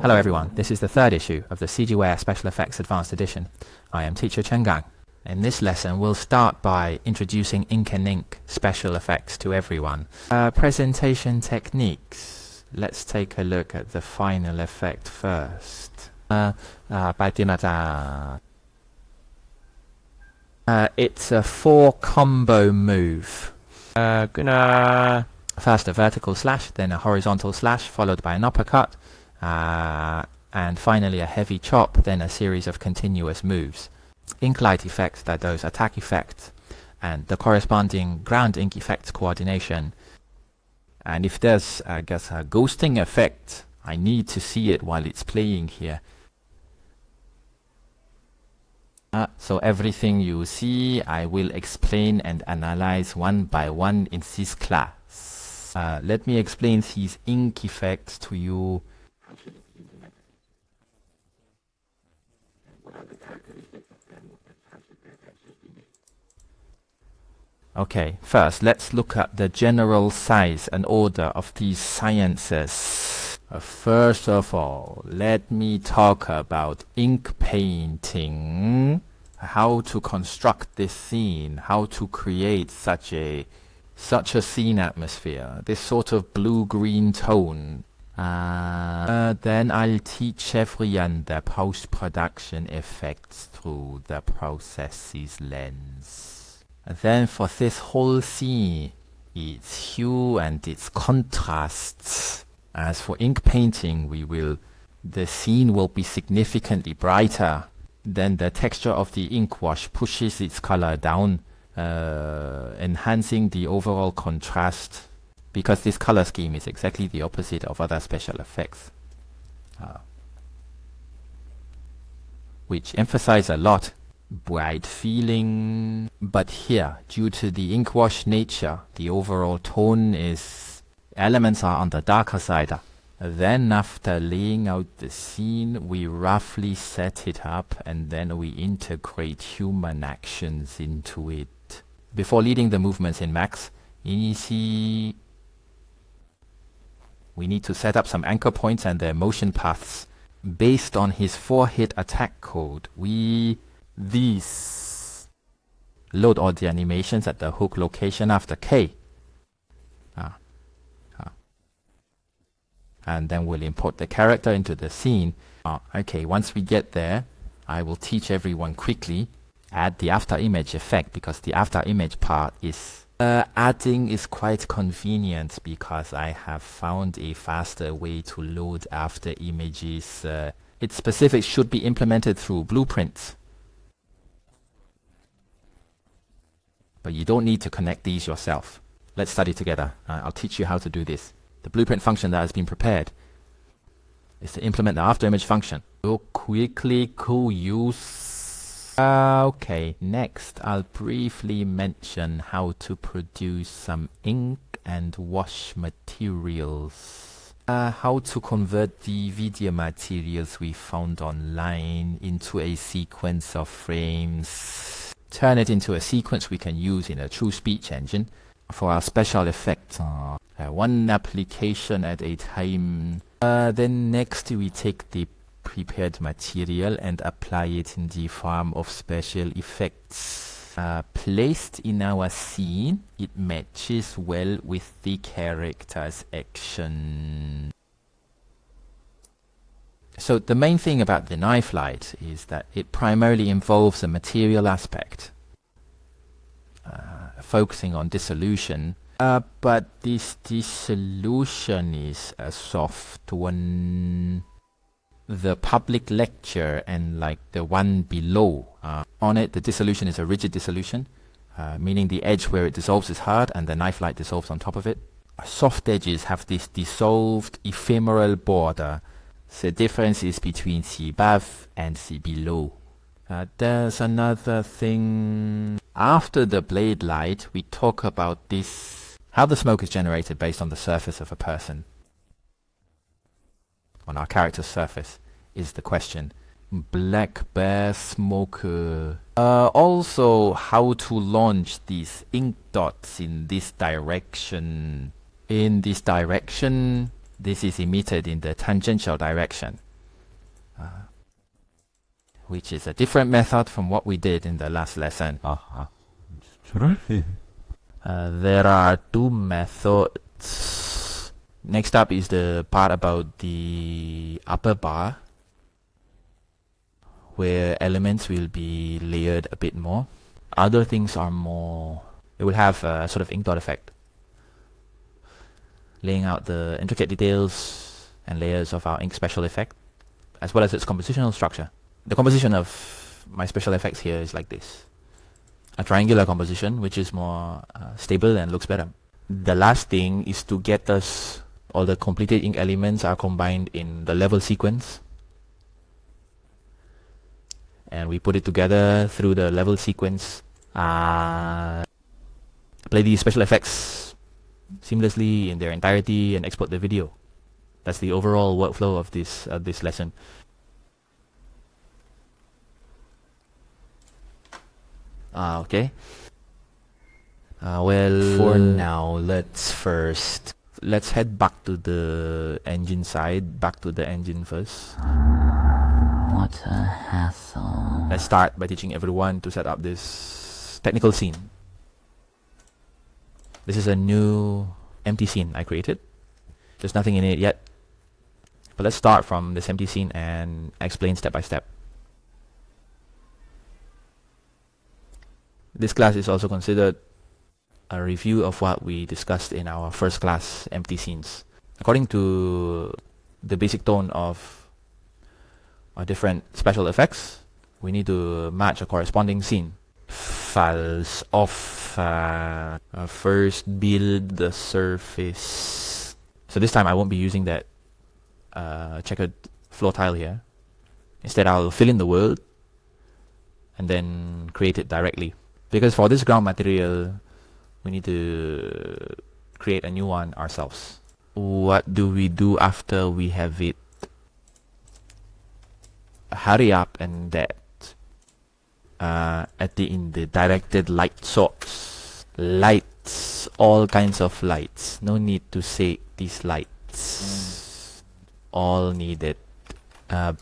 Hello everyone, this is the third issue of the CGWare Special Effects Advanced Edition. I am teacher Chen Gang. In this lesson we'll start by introducing ink and ink special effects to everyone. Presentation techniques. Let's take a look at the final effect first. It's a 4 combo move. First a vertical slash, then a horizontal slash, followed by an uppercut, and finally a heavy chop, then a series of continuous moves. Ink light effects, that those attack effects, and the corresponding ground ink effects coordination. And if there's, I guess, a ghosting effect, I need to see it while it's playing here. So everything you see, I will explain and analyze one by one in this class. Let me explain these ink effects to you. Okay, first let's look at the general size and order of these sciences. First of all, let me talk about ink painting, how to construct this scene, how to create such a scene atmosphere, this sort of blue-green tone. Then I'll teach everyone the post-production effects through the process's lens. Then for this whole scene, its hue and its contrasts. As for ink painting, the scene will be significantly brighter. Then the texture of the ink wash pushes its color down, enhancing the overall contrast, because this color scheme is exactly the opposite of other special effects, which emphasize a lot bright feeling. But here, due to the ink wash nature, the overall tone elements are on the darker side. Then after laying out the scene, we roughly set it up and then we integrate human actions into it. Before leading the movements in Max, we need to set up some anchor points and their motion paths. Based on his 4-hit attack code, these load all the animations at the hook location after K. And then we'll import the character into the scene. Okay, once we get there, I will teach everyone quickly add the after image effect, because the after image part is adding is quite convenient, because I have found a faster way to load after images. Its specifics should be implemented through blueprints, but you don't need to connect these yourself. Let's study together. I'll teach you how to do this. The blueprint function that has been prepared is to implement the afterimage function. We'll quickly use. Okay, next I'll briefly mention how to produce some ink and wash materials. How to convert the video materials we found online into a sequence of frames. Turn it into a sequence we can use in a true speech engine for our special effects. One application at a time. Then next we take the prepared material and apply it in the form of special effects. Placed in our scene, it matches well with the character's action. So the main thing about the knife light is that it primarily involves a material aspect, focusing on dissolution. But this dissolution is a soft one. The public lecture and like the one below, on it, the dissolution is a rigid dissolution, meaning the edge where it dissolves is hard and the knife light dissolves on top of it. Soft edges have this dissolved ephemeral border. The difference is between the above and the below. There's another thing. After the blade light, we talk about this, how the smoke is generated based on the surface of a person. On our character's surface is the question. Black bear smoker. Also how to launch these ink dots in this direction. In this direction, this is emitted in the tangential direction. which is a different method from what we did in the last lesson. There are two methods. Next up is the part about the upper bar, where elements will be layered a bit more. Other things are more, it will have a sort of ink dot effect, laying out the intricate details and layers of our ink special effect, as well as its compositional structure. The composition of my special effects here is like this. A triangular composition, which is more stable and looks better. The last thing is to get us all the completed ink elements are combined in the level sequence, and we put it together through the level sequence. Play these special effects seamlessly in their entirety and export the video. That's the overall workflow of this lesson. Okay. Well, for now, let's head back to the engine side. Back to the engine first. What a hassle. Let's start by teaching everyone to set up this technical scene. This is a new empty scene I created. There's nothing in it yet. But let's start from this empty scene and explain step by step. This class is also considered a review of what we discussed in our first class empty scenes. According to the basic tone of our different special effects, we need to match a corresponding scene. Files off. First build the surface. So this time I won't be using that checkered floor tile here. Instead, I'll fill in the world and then create it directly. Because for this ground material, we need to create a new one ourselves. What do we do after we have it? Hurry up and that. In the directed light source. Lights, all kinds of lights. No need to say these lights. All needed.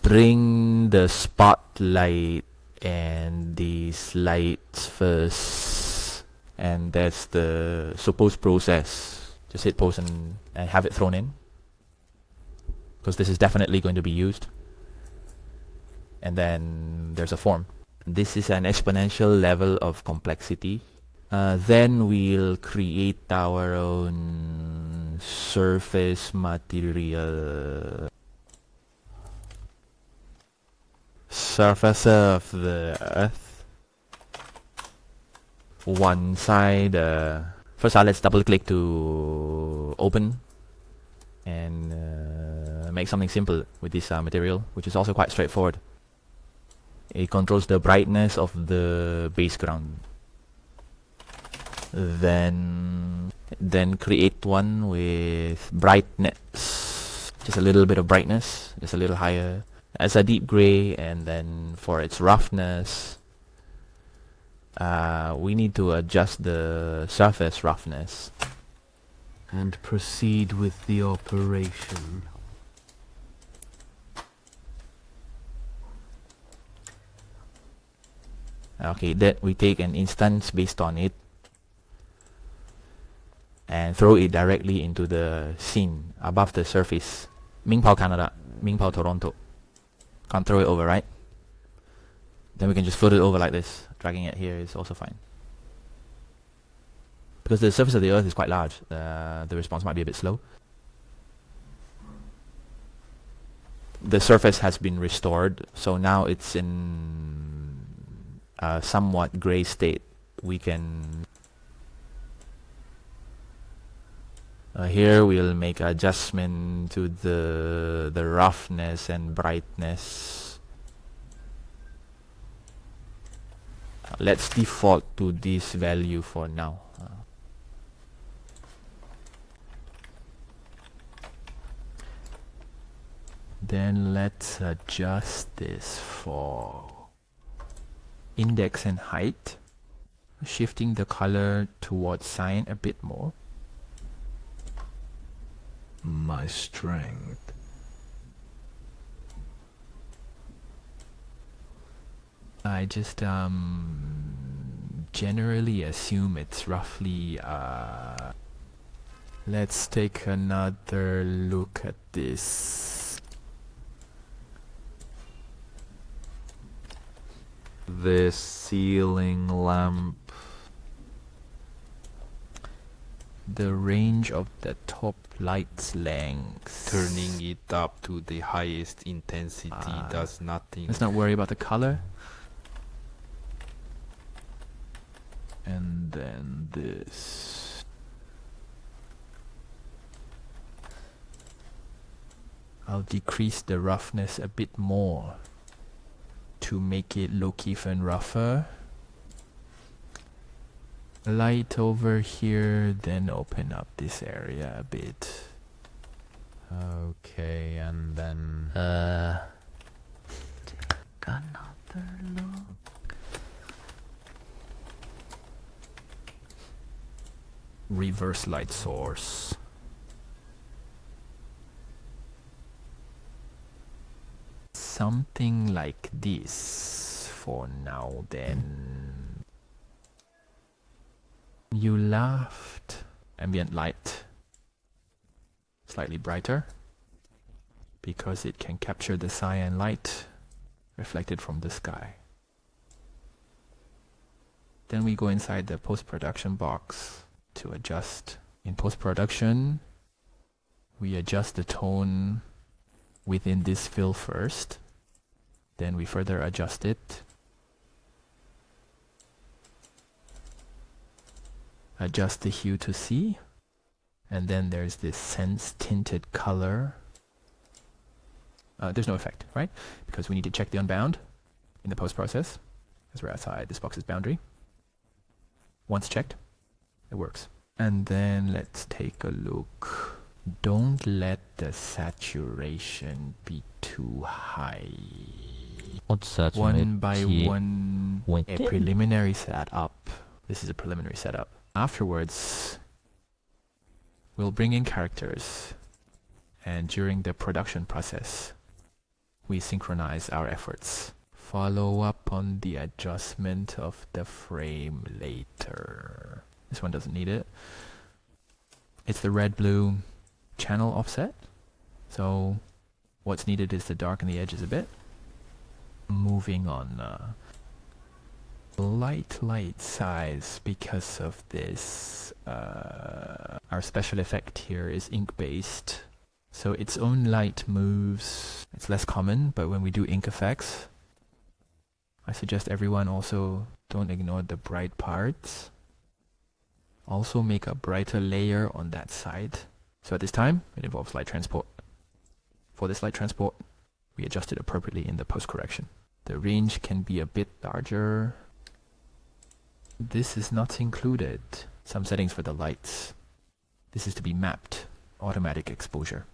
Bring the spotlight and these lights first, and that's the PostProcess. Just hit post and have it thrown in, because this is definitely going to be used. And then there's a form. This is an exponential level of complexity. Then we'll create our own surface material. Surface of the earth. One side. First, let's double click to open and make something simple with this material, which is also quite straightforward. It controls the brightness of the background. Then create one with brightness, just a little bit of brightness, just a little higher, as a deep gray. And then for its roughness, we need to adjust the surface roughness and proceed with the operation. Okay, then we take an instance based on it and throw it directly into the scene above the surface. Ming Pao Canada, Ming Pao Toronto. Can't throw it over, right? Then we can just float it over like this. Dragging it here is also fine. Because the surface of the earth is quite large, the response might be a bit slow. The surface has been restored, so now it's in a somewhat gray state. We can here we'll make adjustment to the roughness and brightness. Let's default to this value for now. Then let's adjust this for index and height, shifting the color towards cyan a bit more. My strength. I just generally assume it's roughly let's take another look at this. This ceiling lamp. The range of the top light's length. Turning it up to the highest intensity does nothing. Let's not worry about the color. And then this. I'll decrease the roughness a bit more to make it look even rougher. Light over here, then open up this area a bit. Okay, and then take another look. Reverse light source. Something like this for now then. You laughed. Ambient light. Slightly brighter. Because it can capture the cyan light reflected from the sky. Then we go inside the post-production box to adjust. In post-production, we adjust the tone within this fill first. Then we further adjust it. Adjust the hue to C. And then there's this sense tinted color. There's no effect, right? Because we need to check the unbound in the post-process, as we're outside this box's boundary. Once checked, it works. And then let's take a look. Don't let the saturation be too high. What's that? One by one, a Wait. preliminary setup. This is a preliminary setup. Afterwards, we'll bring in characters, and during the production process, we synchronize our efforts. Follow up on the adjustment of the frame later. This one doesn't need it. It's the red-blue channel offset. So what's needed is to darken the edges a bit. Moving on. Light size because of this. Our special effect here is ink-based. So its own light moves. It's less common, but when we do ink effects, I suggest everyone also don't ignore the bright parts. Also make a brighter layer on that side. So at this time, it involves light transport. For this light transport, we adjust it appropriately in the post-correction. The range can be a bit larger. This is not included. Some settings for the lights. This is to be mapped. Automatic exposure.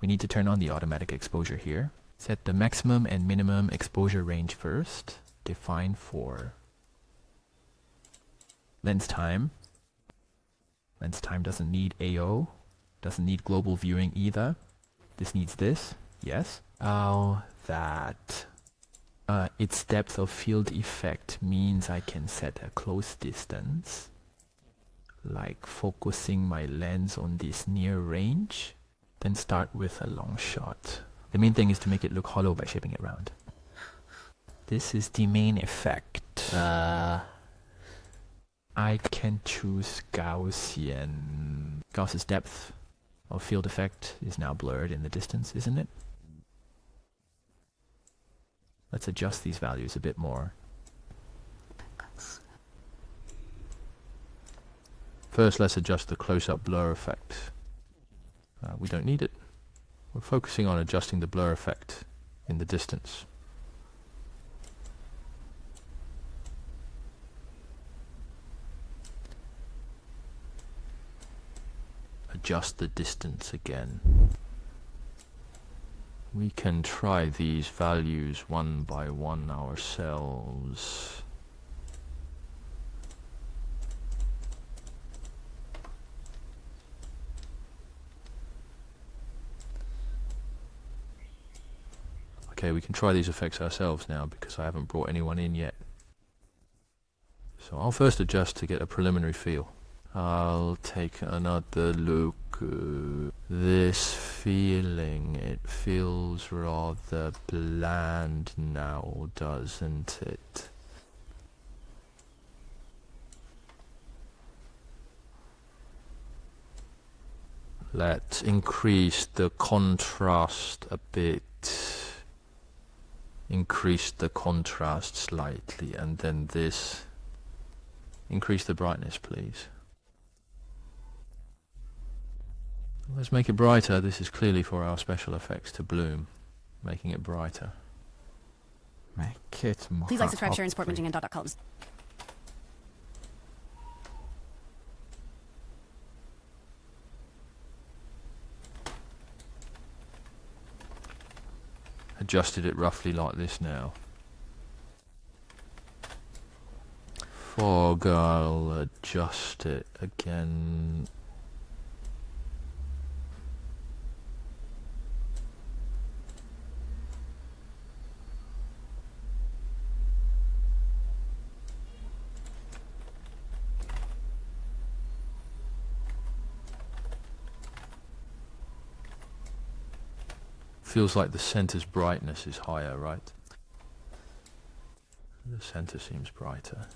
We need to turn on the automatic exposure here. Set the maximum and minimum exposure range first. Define for lens time. Lens time doesn't need AO. Doesn't need global viewing either. This needs this. Yes. Oh, that. Its depth of field effect means I can set a close distance. Like focusing my lens on this near range. Then start with a long shot. The main thing is to make it look hollow by shaping it round. This is the main effect. I can choose Gaussian. Gauss's depth of field effect is now blurred in the distance, isn't it? Let's adjust these values a bit more. first let's adjust the close-up blur effect. We don't need it. We're focusing on adjusting the blur effect in the distance. Adjust the distance again. We can try these values one by one ourselves. Okay, we can try these effects ourselves now because I haven't brought anyone in yet. So I'll first adjust to get a preliminary feel. I'll take another look. This feeling, it feels rather bland now, doesn't it? Let's increase the contrast a bit. Increase the contrast slightly, and then this. Increase the brightness, please. Let's make it brighter. This is clearly for our special effects to bloom, making it brighter. Make it more. Please like, subscribe, share, and support Minging and .coms. Adjusted it roughly like this now. Fog, I'll adjust it again. Feels like the center's brightness is higher, right? The center seems brighter.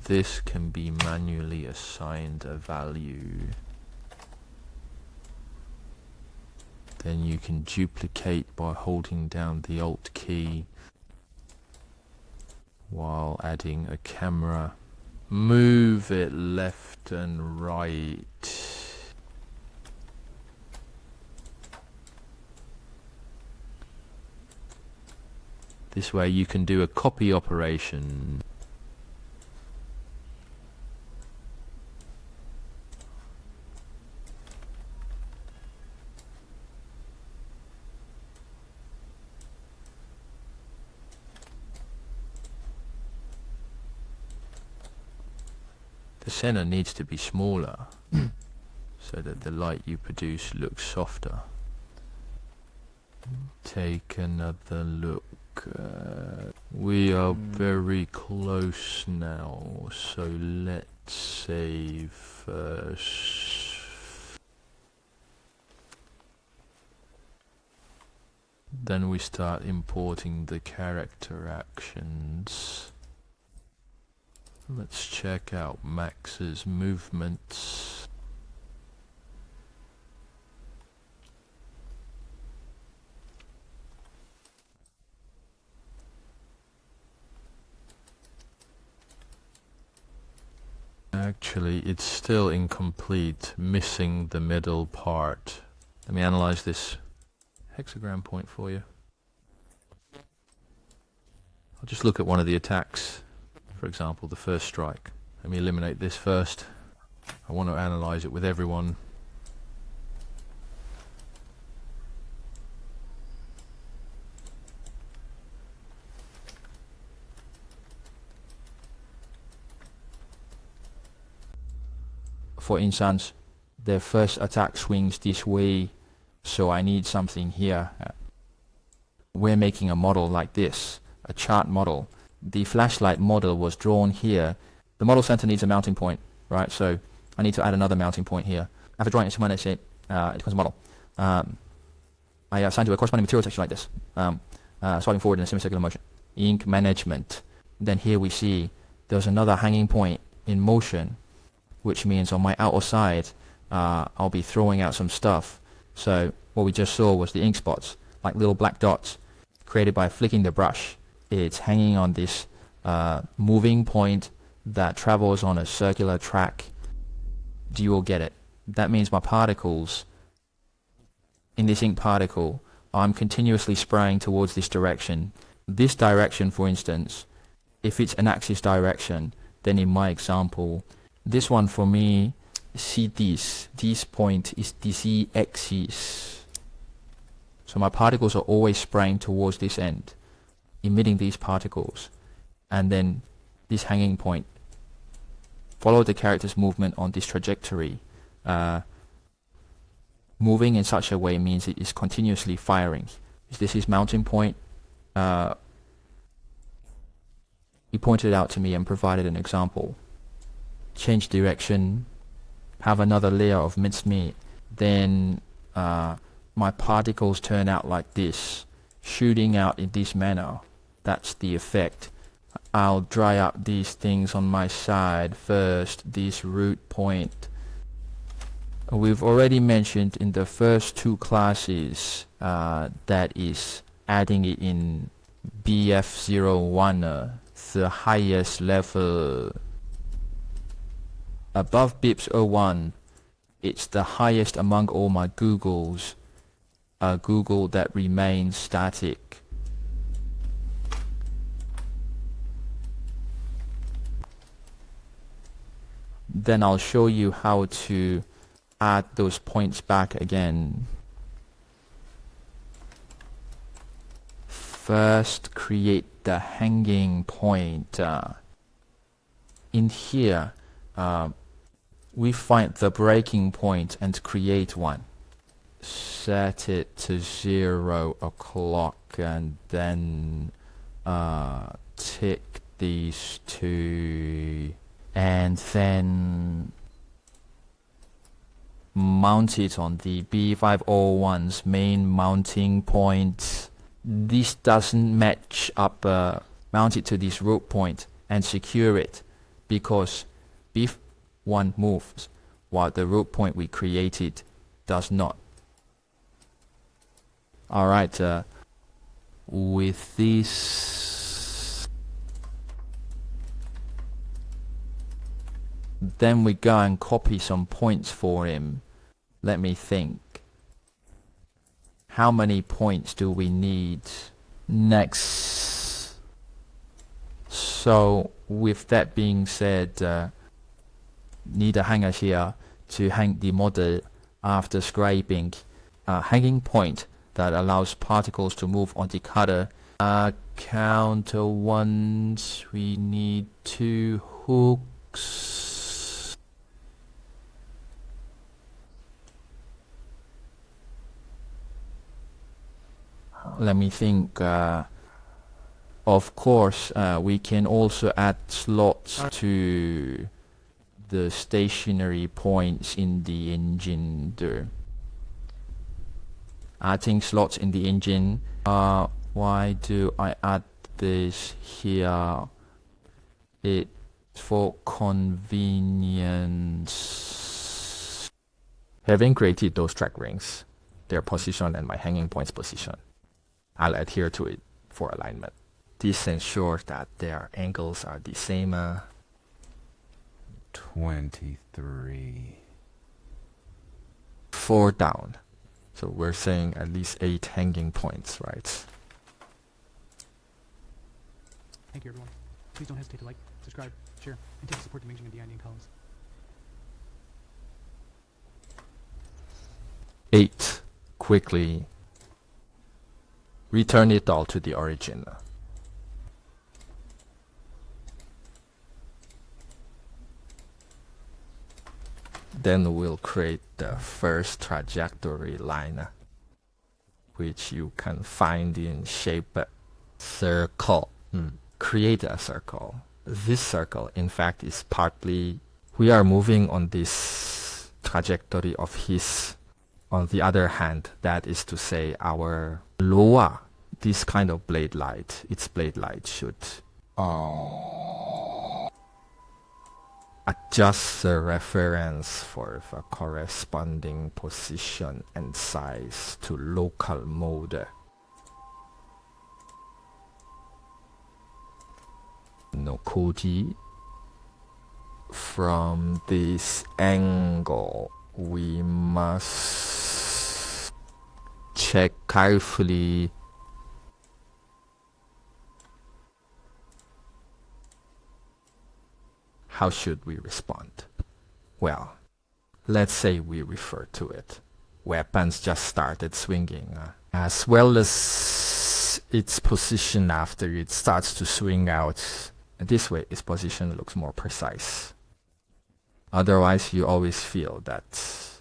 This can be manually assigned a value. Then you can duplicate by holding down the Alt key while adding a camera. Move it left and right. This way you can do a copy operation. The center needs to be smaller so that the light you produce looks softer. Take another look. We are very close now, so let's save first. Then we start importing the character actions. Let's check out Max's movements. Actually, it's still incomplete, missing the middle part. Let me analyze this hexagram point for you. I'll just look at one of the attacks. For example, the first strike. Let me eliminate this first. I want to analyze it with everyone. For instance, the first attack swings this way, so I need something here. We're making a model like this, a chart model. The flashlight model was drawn here. The model center needs a mounting point, right? So I need to add another mounting point here. After drawing it, it becomes a model. I assign to a corresponding material texture like this, swiping forward in a semicircular motion. Ink management. Then here we see there's another hanging point in motion, which means on my outer side, I'll be throwing out some stuff. So what we just saw was the ink spots, like little black dots, created by flicking the brush. It's hanging on this moving point that travels on a circular track. Do you all get it? That means my particles, in this ink particle, I'm continuously spraying towards this direction. This direction, for instance, if it's an axis direction, then in my example, this one for me, see this point is the z-axis. So my particles are always spraying towards this end, emitting these particles, and then this hanging point. Follow the character's movement on this trajectory, moving in such a way means it is continuously firing. This is mounting point. He pointed out to me and provided an example. Change direction, have another layer of mincemeat, then my particles turn out like this, shooting out in this manner. That's the effect. I'll dry up these things on my side first, this root point. We've already mentioned in the first two classes that is adding it in BF01, the highest level. Above BIPS01, it's the highest among all my Googles, a Google that remains static. Then I'll show you how to add those points back again. First, create the hanging point. In here, we find the breaking point and create one. Set it to 0 o'clock and then tick these two and then mount it on the B501's main mounting point. This doesn't match up, mount it to this root point and secure it because B1 moves while the root point we created does not. Alright, with this, then we go and copy some points for him. Let me think. How many points do we need next? So with that being said, need a hanger here to hang the model after scraping. Hanging point that allows particles to move on the cutter. Counter once, we need 2 hooks. Let me think. Of course, we can also add slots to the stationary points in the engine there. Adding slots in the engine. Why do I add this here? It's for convenience. Having created those track rings, their position and my hanging point's position, I'll adhere to it for alignment. This ensures that their angles are the same. 23. 4 down. So we're saying at least 8 hanging points, right? Thank you, everyone. Please don't hesitate to like, subscribe, share, and take support the Minging and the Onion columns. 8. Quickly return it all to the origin. Then we'll create the first trajectory line, which you can find in shape circle. Create a circle. This circle, in fact, is partly we are moving on this trajectory of his. On the other hand, that is to say, our lower, this kind of blade light, its blade light should adjust the reference for the corresponding position and size to local mode. No koji. From this angle, we must check carefully how should we respond. Well, let's say we refer to it. Weapons just started swinging, as well as its position after it starts to swing out. This way, its position looks more precise. Otherwise, you always feel that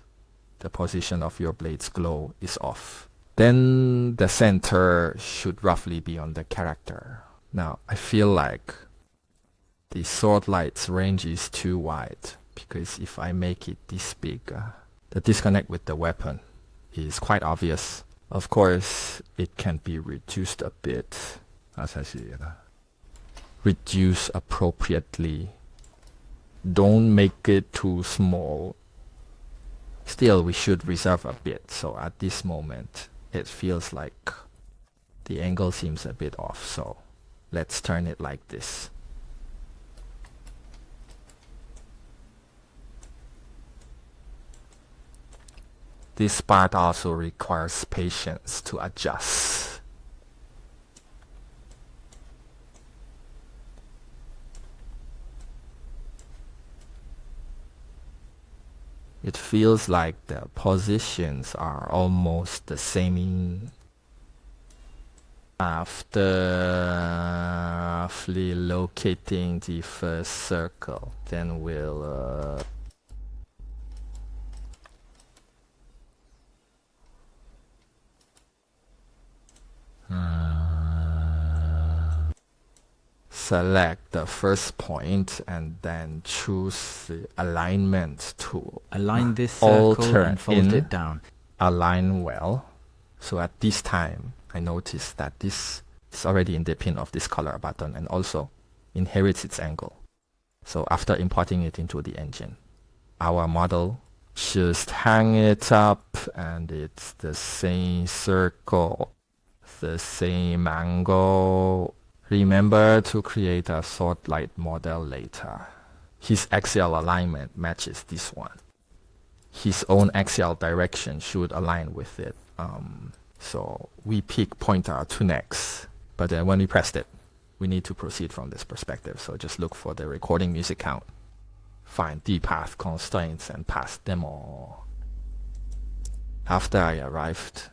the position of your blade's glow is off. Then the center should roughly be on the character. Now, I feel like the sword light's range is too wide, because if I make it this big, the disconnect with the weapon is quite obvious. Of course, it can be reduced a bit. Reduce appropriately. Don't make it too small. Still, we should reserve a bit. So at this moment, it feels like the angle seems a bit off. So let's turn it like this. This part also requires patience to adjust. It feels like the positions are almost the same. After roughly locating the first circle, then we'll select the first point and then choose the alignment tool. Align this circle Alter and fold in. it down. Align well. So at this time, I notice that this is already in the pin of this color button and also inherits its angle. So after importing it into the engine, our model just hang it up and it's the same circle, the same angle. Remember to create a sword light model later. His axial alignment matches this one. His own axial direction should align with it. So we pick pointer to next, but then when we pressed it, we need to proceed from this perspective. So just look for the recording music count, find the path constraints and pass them all. After I arrived,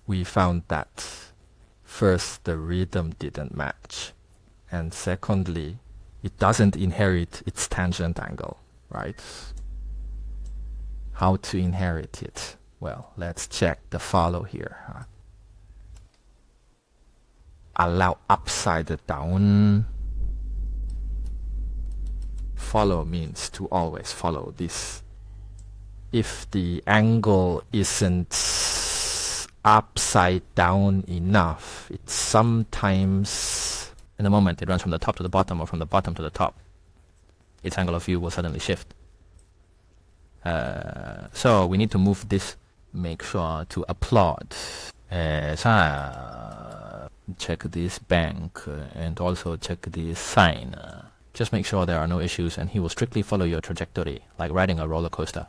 we found that first, the rhythm didn't match, and secondly, it doesn't inherit its tangent angle, right? How to inherit it? Well, let's check the follow here. Allow upside down. Follow means to always follow this. If the angle isn't upside down enough, it sometimes, in a moment, it runs from the top to the bottom or from the bottom to the top. Its angle of view will suddenly shift. So we need to move this. Make sure to applaud. Check this bank and also check this sign. Just make sure there are no issues and he will strictly follow your trajectory, like riding a roller coaster.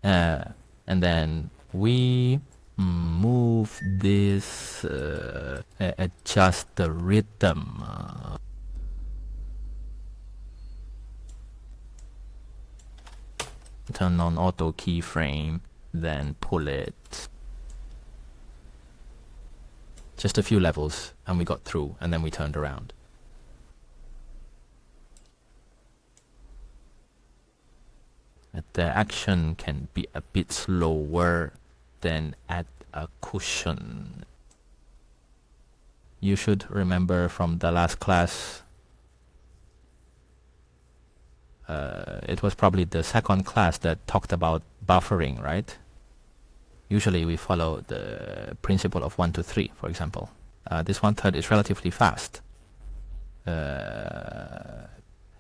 And then we move this, adjust the rhythm. Turn on auto keyframe, then pull it. Just a few levels and we got through, and then we turned around. The action can be a bit slower, then add a cushion. You should remember from the last class, it was probably the second class that talked about buffering, right? Usually we follow the principle of 1 to 3, for example. This 1/3 is relatively fast. It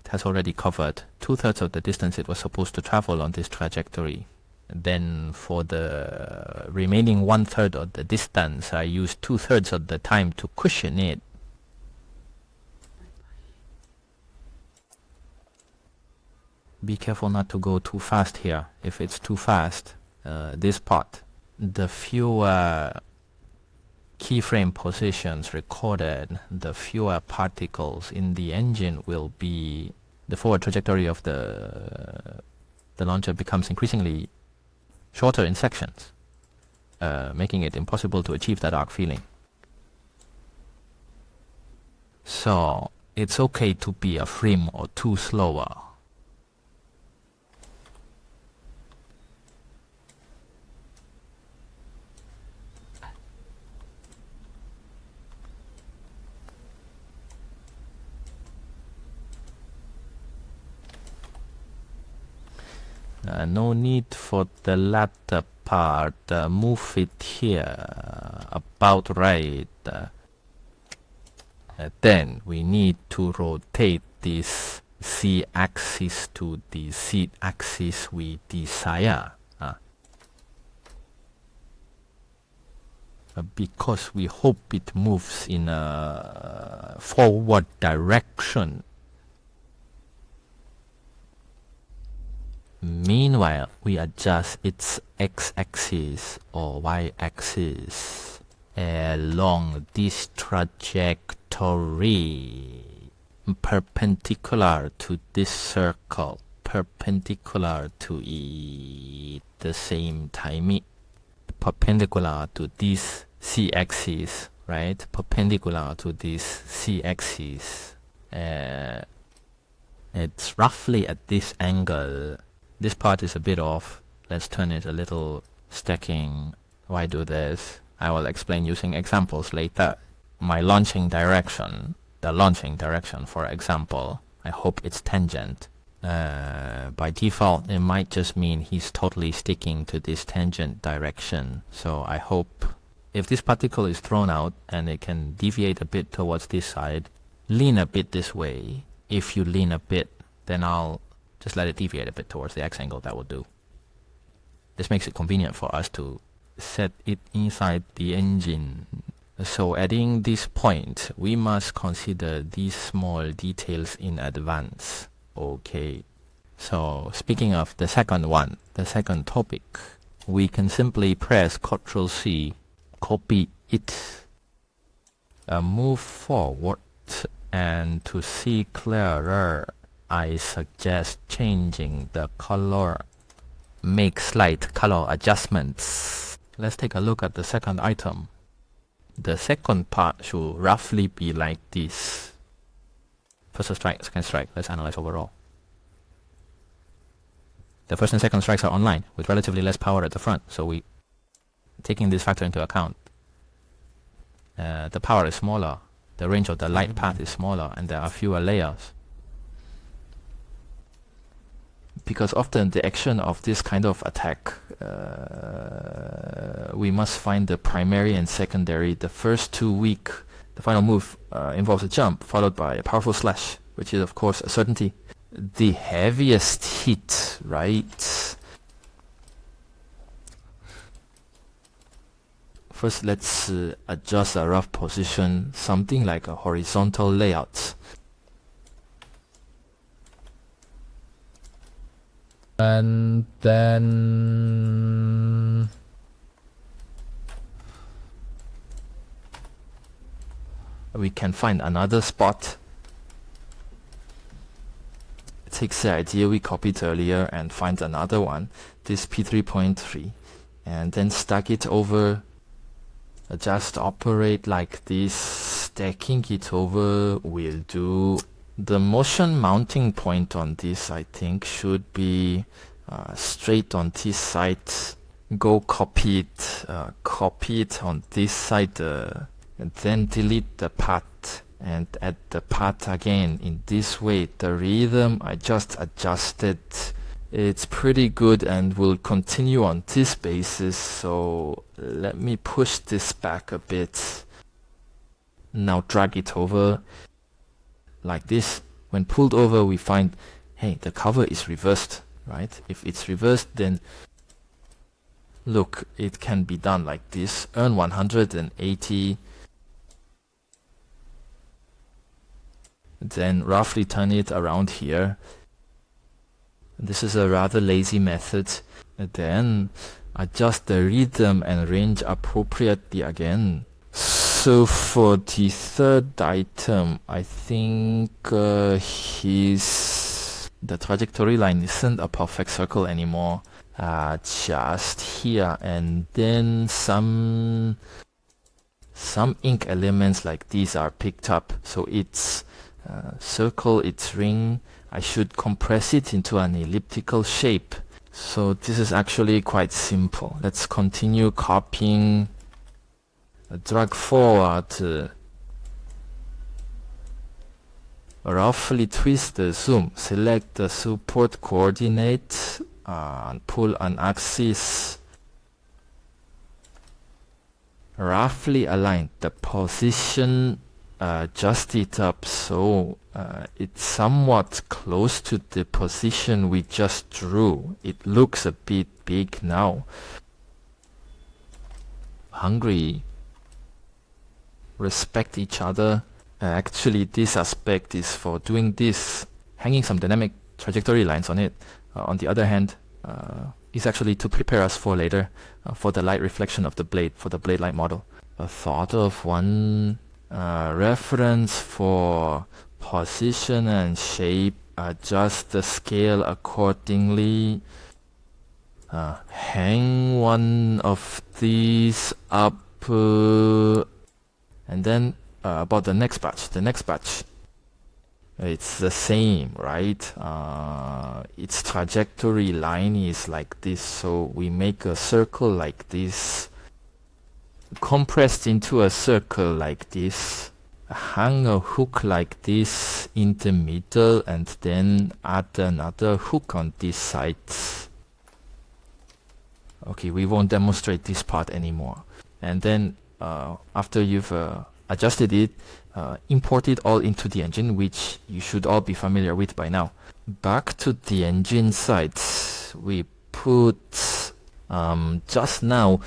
has already covered 2/3 of the distance it was supposed to travel on this trajectory. Then for the remaining 1/3 of the distance, I used 2/3 of the time to cushion it. Be careful not to go too fast here. If it's too fast, this part, the fewer keyframe positions recorded, the fewer particles in the engine will be, the forward trajectory of the launcher becomes increasingly shorter in sections, making it impossible to achieve that arc feeling. So it's okay to be a frame or two slower. no need for the latter part. Move it here about right. Then we need to rotate this z-axis to the z-axis we desire. Because we hope it moves in a forward direction. Meanwhile, we adjust its x-axis or y-axis along this trajectory, perpendicular to this circle, perpendicular to it the same time, perpendicular to this z-axis, right? Perpendicular to this z-axis. It's roughly at this angle. This part is a bit off. Let's turn it a little stacking. Why do this? I will explain using examples later. My launching direction, the launching direction for example, I hope it's tangent. By default, it might just mean he's totally sticking to this tangent direction. So I hope if this particle is thrown out and it can deviate a bit towards this side, lean a bit this way. If you lean a bit, then I'll just let it deviate a bit towards the x-angle. That will do. This makes it convenient for us to set it inside the engine. So adding this point, we must consider these small details in advance. Okay. So speaking of the second one, the second topic, we can simply press Ctrl+C, copy it, move forward, and to see clearer, I suggest changing the color. Make slight color adjustments. Let's take a look at the second item. The second part should roughly be like this. First strike, second strike. Let's analyze overall. The first and second strikes are online with relatively less power at the front, so we taking this factor into account. The power is smaller, the range of the light path is smaller, and there are fewer layers. Because often the action of this kind of attack, we must find the primary and secondary. The first two weak, the final move involves a jump followed by a powerful slash, which is of course a certainty. The heaviest hit, right? First, let's adjust a rough position, something like a horizontal layout. And then we can find another spot. Takes the idea we copied earlier and find another one, this P3.3, and then stack it over. Just operate like this. Stacking it over will do. The motion mounting point on this, I think, should be straight on this side. Go copy it on this side, and then delete the path and add the path again. In this way, the rhythm I just adjusted, it's pretty good and will continue on this basis. So let me push this back a bit. Now drag it over like this. When pulled over, we find, hey, the cover is reversed, right? If it's reversed, then look, it can be done like this. Earn 180, then roughly turn it around here. This is a rather lazy method. And then adjust the rhythm and range appropriately again. So for the third item, I think the trajectory line isn't a perfect circle anymore. Just here, and then some ink elements like these are picked up. So it's circle, its ring. I should compress it into an elliptical shape. So this is actually quite simple. Let's continue copying. Drag forward, roughly twist the zoom, select the support coordinate, pull an axis roughly aligned. The position, adjust it up so it's somewhat close to the position we just drew. It looks a bit big now. Hungry. Respect each other. Actually, this aspect is for doing this, hanging some dynamic trajectory lines on it. On the other hand, is actually to prepare us for later, for the light reflection of the blade, for the blade light model. A thought of one reference for position and shape, adjust the scale accordingly. Hang one of these up, and then about the next batch. The next batch, it's the same, right? Its trajectory line is like this, so we make a circle like this, compressed into a circle like this, hang a hook like this in the middle, and then add another hook on this side. Okay, we won't demonstrate this part anymore. And then after you've adjusted it, import it all into the engine, which you should all be familiar with by now. Back to the engine side, we put just now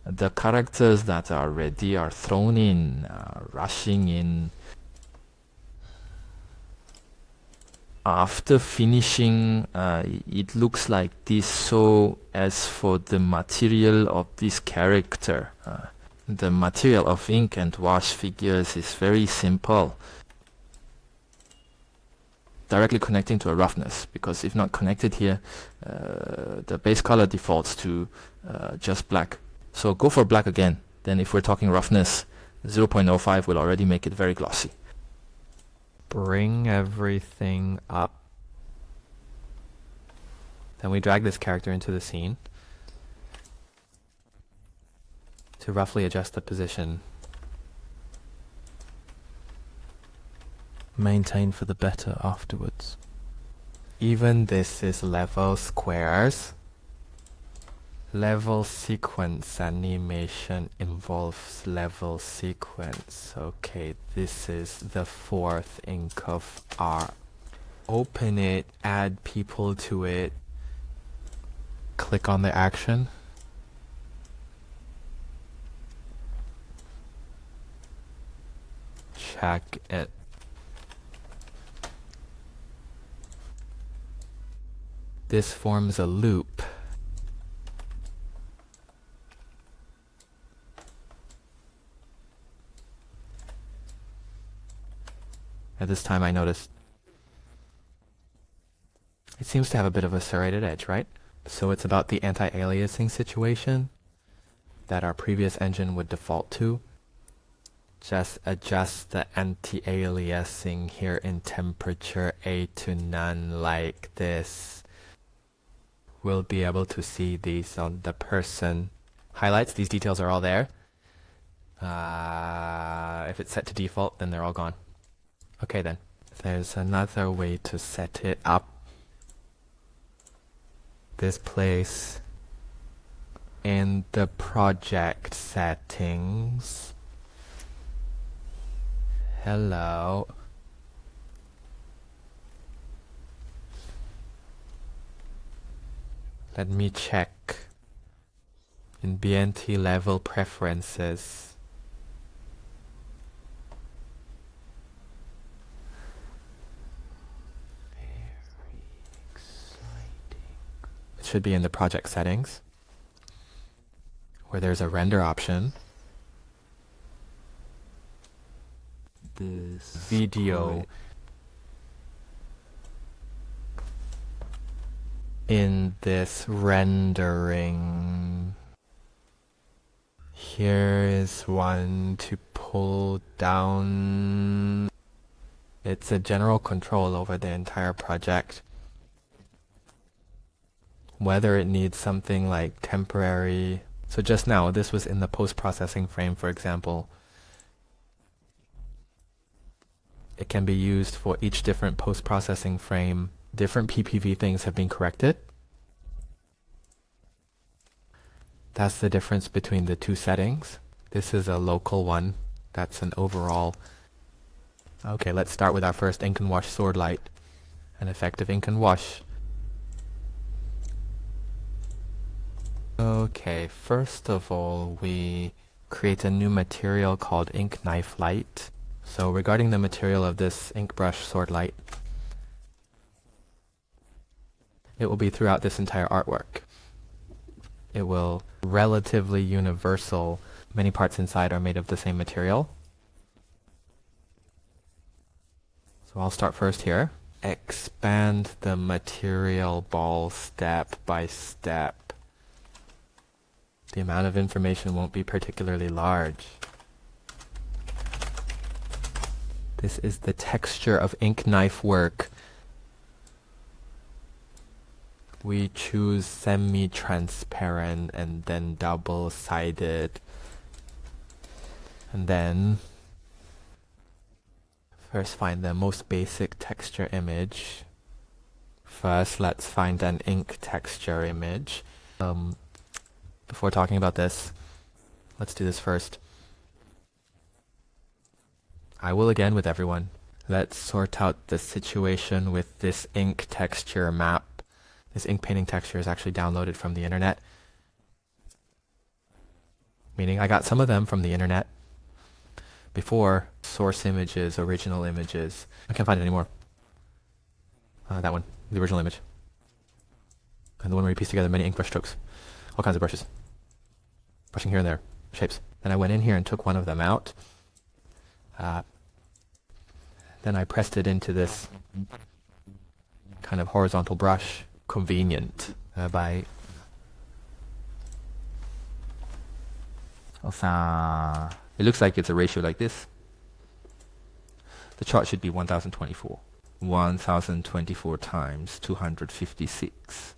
the characters that are ready are thrown in, rushing in. After finishing, it looks like this. So as for the material of this character, the material of ink and wash figures is very simple. Directly connecting to a roughness, because if not connected here, the base color defaults to just black. So go for black again. Then if we're talking roughness, 0.05 will already make it very glossy. Bring everything up. Then we drag this character into the scene to roughly adjust the position. Maintain for the better afterwards. Even this is level squares. Level sequence animation involves level sequence. Okay, this is the fourth ink of R. Open it, add people to it. Click on the action. Check it. This forms a loop. At this time I noticed it seems to have a bit of a serrated edge, right? So it's about the anti-aliasing situation that our previous engine would default to. Just adjust the anti-aliasing here in temperature A to none like this. We'll be able to see these on the person highlights. These details are all there. If it's set to default, then they're all gone. Okay then. There's another way to set it up. This place in the project settings. Hello. Let me check in BNT level preferences. It should be in the project settings, where there's a render option. This Video. In this rendering, here is one to pull down. It's a general control over the entire project. Whether it needs something like temporary. So just now, this was in the post-processing frame, for example. It can be used for each different post-processing frame different PPV things have been corrected. That's the difference between the two settings. This is a local one. That's an overall. Okay, let's start with our first ink and wash sword light. An effective ink and wash. Okay, first of all, we create a new material called ink knife light. So regarding the material of this ink brush sword light, it will be throughout this entire artwork. It will relatively universal. Many parts inside are made of the same material. So I'll start first here. Expand the material ball step by step. The amount of information won't be particularly large. This is the texture of ink knife work. We choose semi-transparent and then double-sided. And then first find the most basic texture image. First, let's find an ink texture image. Before talking about this, let's do this first. I will again with everyone. Let's sort out the situation with this ink texture map. This ink painting texture is actually downloaded from the internet. Meaning I got some of them from the internet. Before, source images, original images. I can't find it anymore. That one, the original image. And the one where you piece together many ink brush strokes. All kinds of brushes. Brushing here and there, shapes. Then I went in here and took one of them out. Then I pressed it into this kind of horizontal brush. Convenient. By it looks like it's a ratio like this. The chart should be 1024. 1024 times 256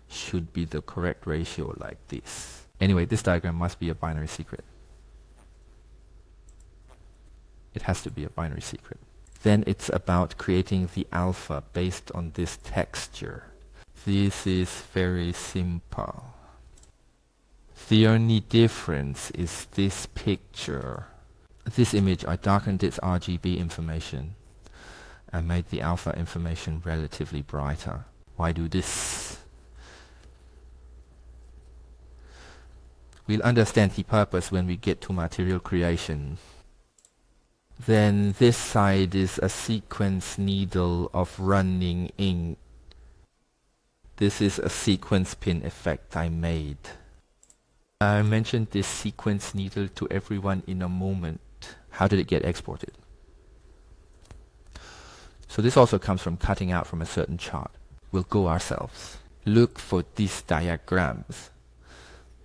should be the correct ratio like this. Anyway, this diagram must be a binary secret. It has to be a binary secret. Then it's about creating the alpha based on this texture. This is very simple. The only difference is this picture. This image, I darkened its RGB information and made the alpha information relatively brighter. Why do this? We'll understand the purpose when we get to material creation. Then this side is a sequence needle of running ink. This is a sequence pin effect I made. I mentioned this sequence needle to everyone in a moment. How did it get exported? So this also comes from cutting out from a certain chart. We'll go ourselves. Look for these diagrams.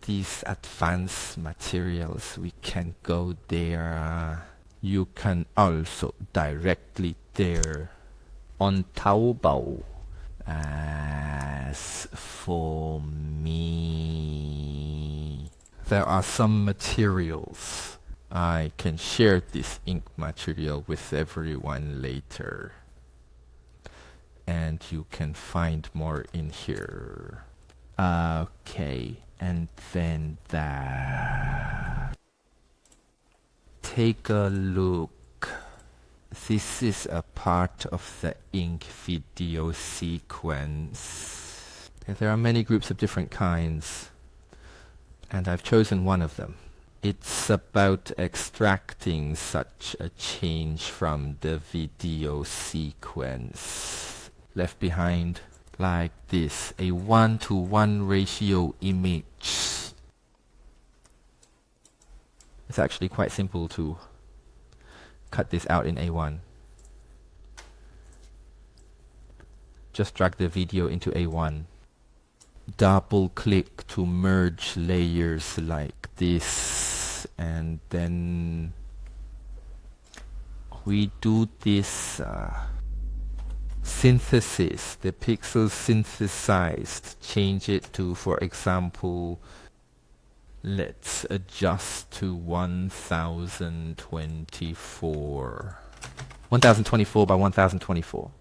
These advanced materials, we can go there. You can also directly there on Taobao. As for me, there are some materials. I can share this ink material with everyone later. And you can find more in here. Okay, and then that. Take a look. This is a part of the ink video sequence. There are many groups of different kinds, and I've chosen one of them. It's about extracting such a change from the video sequence. Left behind like this, a 1:1 ratio image. It's actually quite simple to cut this out in A1. Just drag the video into A1. Double click to merge layers like this, and then we do this synthesis, the pixels synthesized. Change it to, for example, let's adjust to 1024. 1024 by 1024.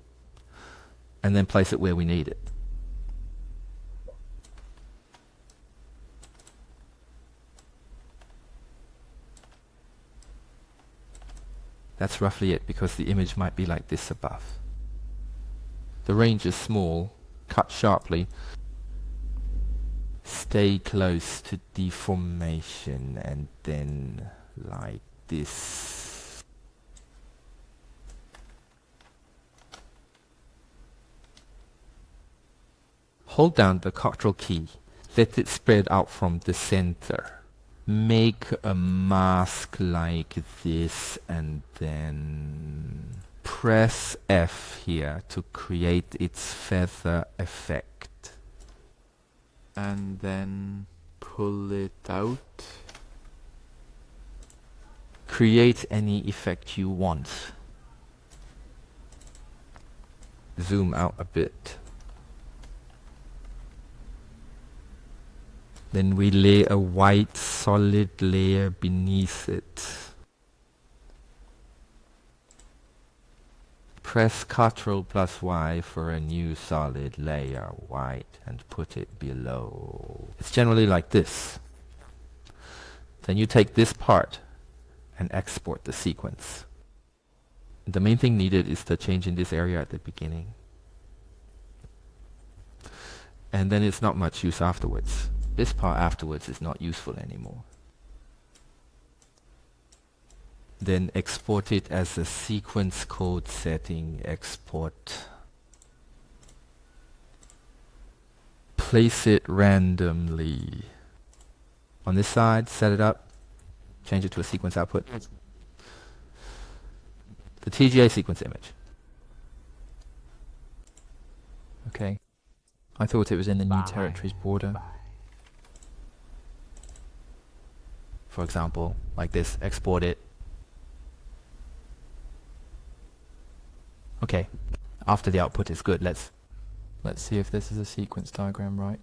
and then place it where we need it. That's roughly it, because the image might be like this above. The range is small, cut sharply. Stay close to deformation and then like this. Hold down the Ctrl key. Let it spread out from the center. Make a mask like this and then press F here to create its feather effect. And then pull it out. Create any effect you want. Zoom out a bit. Then we lay a white solid layer beneath it. Press Ctrl plus Y for a new solid layer, white, and put it below. It's generally like this. Then you take this part and export the sequence. The main thing needed is the change in this area at the beginning. And then it's not much use afterwards. This part afterwards is not useful anymore. Then export it as a sequence code setting export. Place it randomly. On this side, set it up, change it to a sequence output. The TGA sequence image. Okay. I thought it was in the new territories border. For example, like this, export it. Okay, after the output is good, let's see if this is a sequence diagram, right?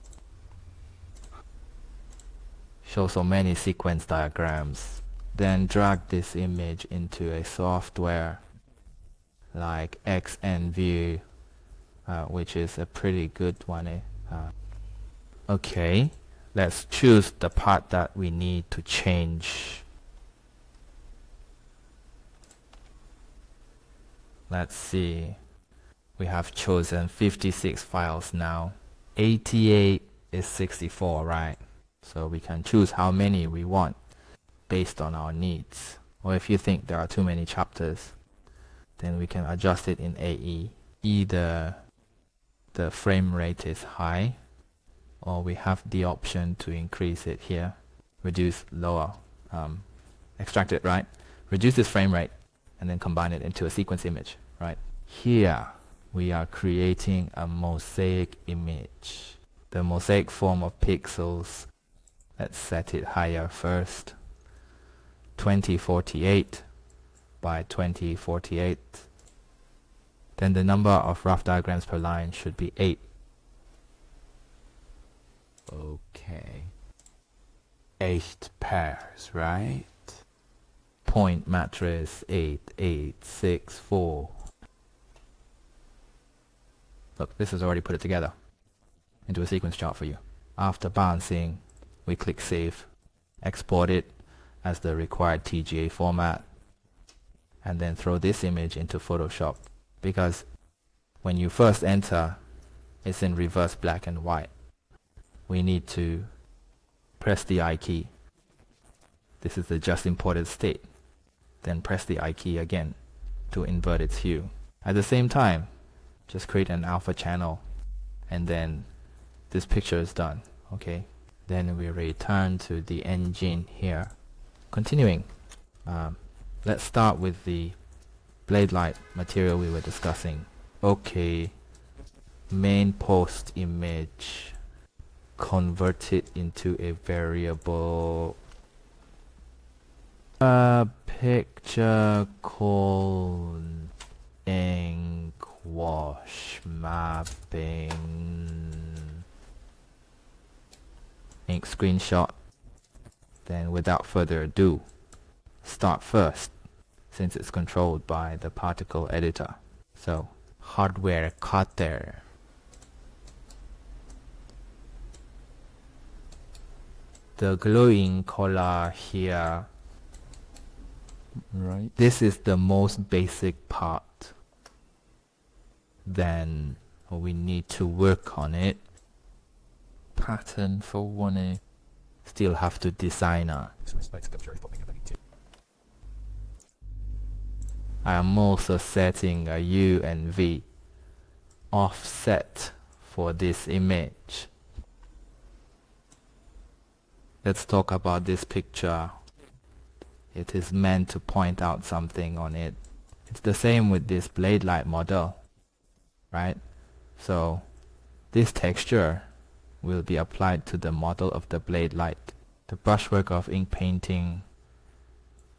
show so many sequence diagrams. Then drag this image into a software like XNView, which is a pretty good one. Okay, let's choose the part that we need to change. Let's see, we have chosen 56 files now. 88 is 64, right? So we can choose how many we want based on our needs. Or if you think there are too many chapters, then we can adjust it in AE. Either the frame rate is high, or we have the option to increase it here. Reduce, lower, extract it, right? Reduce this frame rate and then combine it into a sequence image, right? Here we are creating a mosaic image. The mosaic form of pixels, let's set it higher first. 2048 by 2048. Then the number of rough diagrams per line should be 8. Okay. 8 pairs, right? Point matrix 8864. Look, this has already put it together into a sequence chart for you. After balancing, we click Save, export it as the required TGA format, and then throw this image into Photoshop, because when you first enter, it's in reverse black and white. We need to press the I key. This is the just imported state. Then press the I key again to invert its hue. At the same time, just create an alpha channel, and then this picture is done. Okay, then we return to the engine here. Continuing, let's start with the blade light material we were discussing. Okay, main post image, convert it into a variable. A picture called ink wash mapping, ink screenshot. Then without further ado, start first, since it's controlled by the particle editor. So hardware cutter. The glowing color here, Right. this is the most basic part. Then we need to work on it. Pattern for 1A. Still have to design. I am also setting a U and V offset for this image. Let's talk about this picture. It is meant to point out something on it. It's the same with this blade light model, right? So this texture will be applied to the model of the blade light. The brushwork of ink painting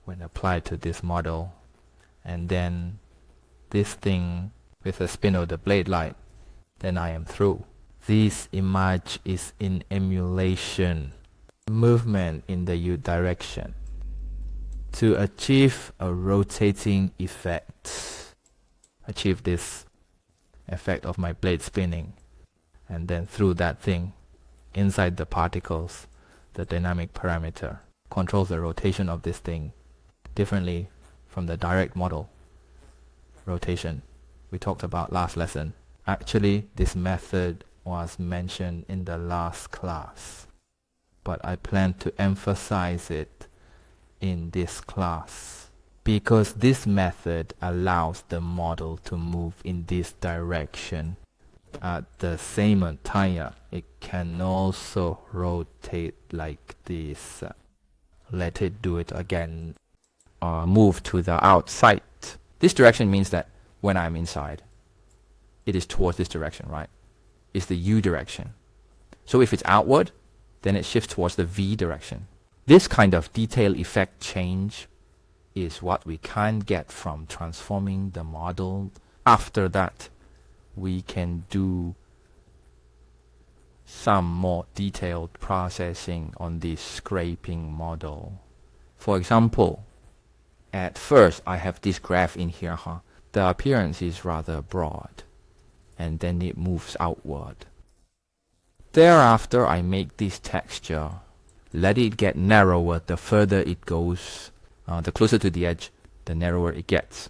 when applied to this model, and then this thing with the spin of the blade light, then I am through. This image is in emulation, movement in the U direction. To achieve a rotating effect, achieve this effect of my blade spinning, and then through that thing, inside the particles, the dynamic parameter controls the rotation of this thing differently from the direct model rotation we talked about last lesson. Actually, this method was mentioned in the last class, but I plan to emphasize it in this class because this method allows the model to move in this direction. At the same time, it can also rotate like this. Let it do it again. Move to the outside. This direction means that when I'm inside, it is towards this direction, right? It's the U direction. So if it's outward, then it shifts towards the V direction. This kind of detail effect change is what we can get from transforming the model. After that, we can do some more detailed processing on this scraping model. For example, at first I have this graph in here. The appearance is rather broad, and then it moves outward. Thereafter, I make this texture. Let it get narrower the further it goes. The closer to the edge, the narrower it gets.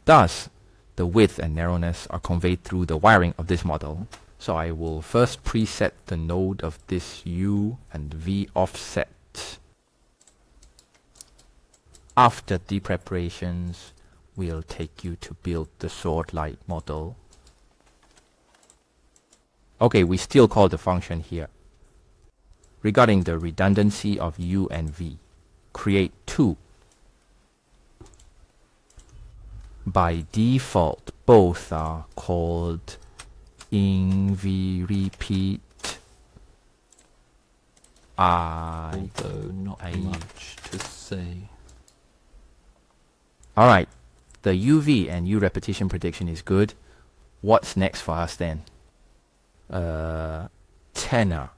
Thus, the width and narrowness are conveyed through the wiring of this model. So I will first preset the node of this U and V offset. After the preparations, we'll take you to build the sword light model. Okay, we still call the function here. Regarding the redundancy of U and V, create two. By default, both are called InVRepeat. Although not much to say. Alright, the UV and U repetition prediction is good. What's next for us then? Tenor.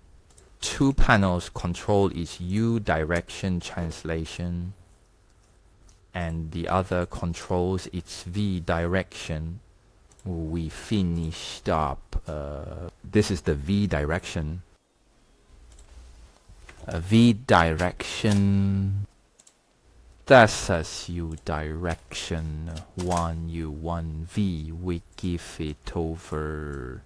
Two panels control its U direction translation, and the other controls its V direction. We finished up. This is the V direction. V direction. That's as U direction 1 U 1 V. We give it over